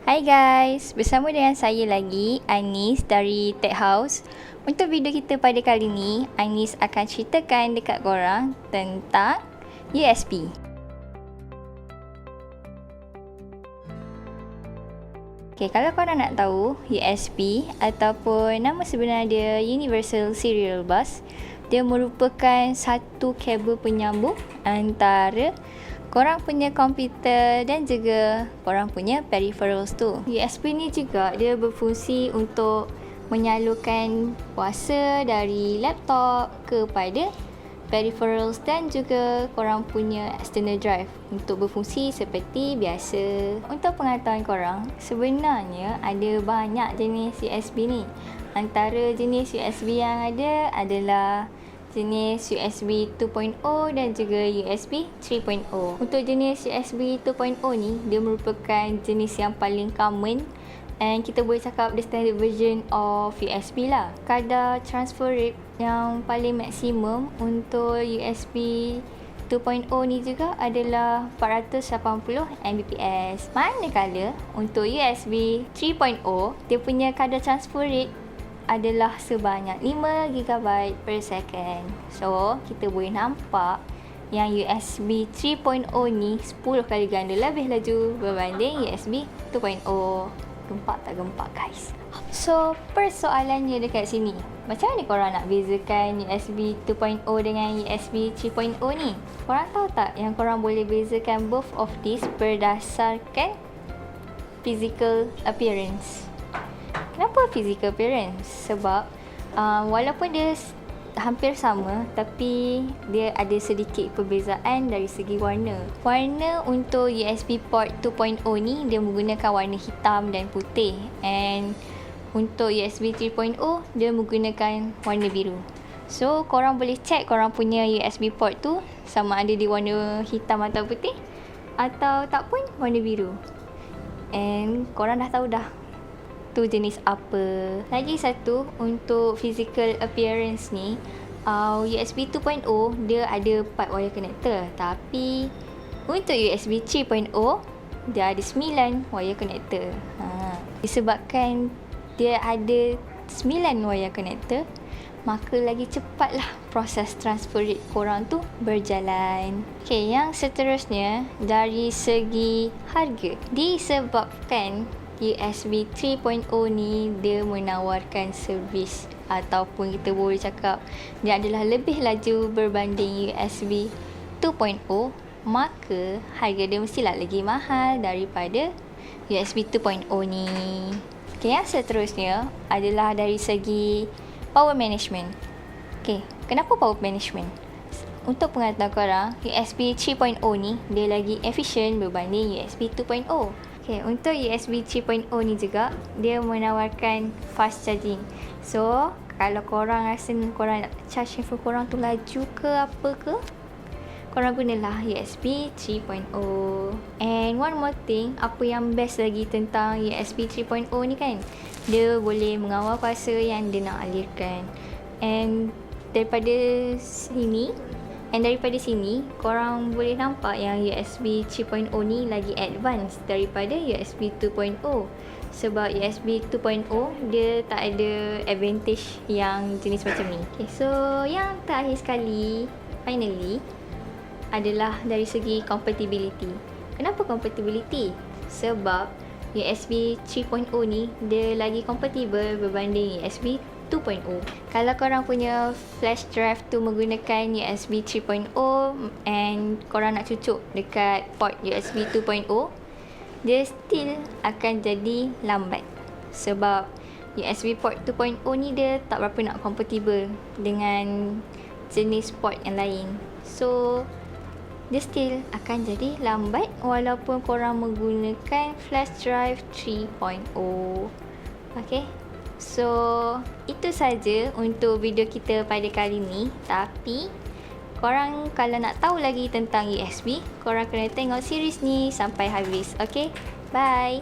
Hai guys, bersama dengan saya lagi, Anis dari Tech House. Untuk video kita pada kali ni, Anis akan ceritakan dekat korang tentang USB. Okay, kalau korang nak tahu, USB ataupun nama sebenar dia Universal Serial Bus, dia merupakan satu kabel penyambung antara korang punya komputer dan juga korang punya peripherals tu. USB ni juga dia berfungsi untuk menyalurkan kuasa dari laptop kepada peripherals dan juga korang punya external drive untuk berfungsi seperti biasa. Untuk pengetahuan korang, sebenarnya ada banyak jenis USB ni. Antara jenis USB yang ada adalah jenis USB 2.0 dan juga USB 3.0. Untuk jenis USB 2.0 ni, dia merupakan jenis yang paling common and kita boleh cakap the standard version of USB lah. Kadar transfer rate yang paling maksimum untuk USB 2.0 ni juga adalah 480 Mbps. Manakala untuk USB 3.0, dia punya kadar transfer rate adalah sebanyak 5 GB per second. So, kita boleh nampak yang USB 3.0 ni 10 kali ganda lebih laju berbanding USB 2.0. Gempak tak gempak guys? So, persoalannya dekat sini, macam mana korang nak bezakan USB 2.0 dengan USB 3.0 ni? Korang tahu tak yang korang boleh bezakan both of these berdasarkan physical appearance? Kenapa physical appearance? Sebab walaupun dia hampir sama, tapi dia ada sedikit perbezaan dari segi warna. Warna untuk USB port 2.0 ni dia menggunakan warna hitam dan putih, and untuk USB 3.0 dia menggunakan warna biru. So korang boleh check korang punya USB port tu sama ada di warna hitam atau putih, atau tak pun warna biru, and korang dah tahu dah tu jenis apa. Lagi satu, untuk physical appearance ni, USB 2.0 dia ada 4 wire connector, tapi untuk USB 3.0 dia ada 9 wire connector. Disebabkan dia ada 9 wire connector, maka lagi cepatlah proses transfer rate korang tu berjalan. Okay, yang seterusnya dari segi harga, disebabkan USB 3.0 ni dia menawarkan servis, ataupun kita boleh cakap dia adalah lebih laju berbanding USB 2.0, maka harga dia mestilah lagi mahal daripada USB 2.0 ni. Okay, yang seterusnya adalah dari segi power management. Okay, kenapa power management? Untuk pengetahuan korang, USB 3.0 ni dia lagi efisien berbanding USB 2.0. Okay, untuk USB 3.0 ni juga dia menawarkan fast charging. So, kalau korang rasa korang nak charge handphone korang tu laju ke apa ke, korang gunalah USB 3.0. And one more thing, apa yang best lagi tentang USB 3.0 ni kan, dia boleh mengawal kuasa yang dia nak alirkan. And daripada sini, korang boleh nampak yang USB 3.0 ni lagi advance daripada USB 2.0. Sebab USB 2.0 dia tak ada advantage yang jenis macam ni. Okay, so yang terakhir sekali, finally, adalah dari segi compatibility. Kenapa compatibility? Sebab USB 3.0 ni dia lagi compatible berbanding USB 2.0. Kalau korang punya flash drive tu menggunakan USB 3.0 and korang nak cucuk dekat port USB 2.0, dia still akan jadi lambat. Sebab USB port 2.0 ni dia tak berapa nak compatible dengan jenis port yang lain. So dia still akan jadi lambat walaupun korang menggunakan flash drive 3.0. Okay, so itu saja untuk video kita pada kali ni. Tapi korang kalau nak tahu lagi tentang USB, korang kena tengok series ni sampai habis. Okay, bye.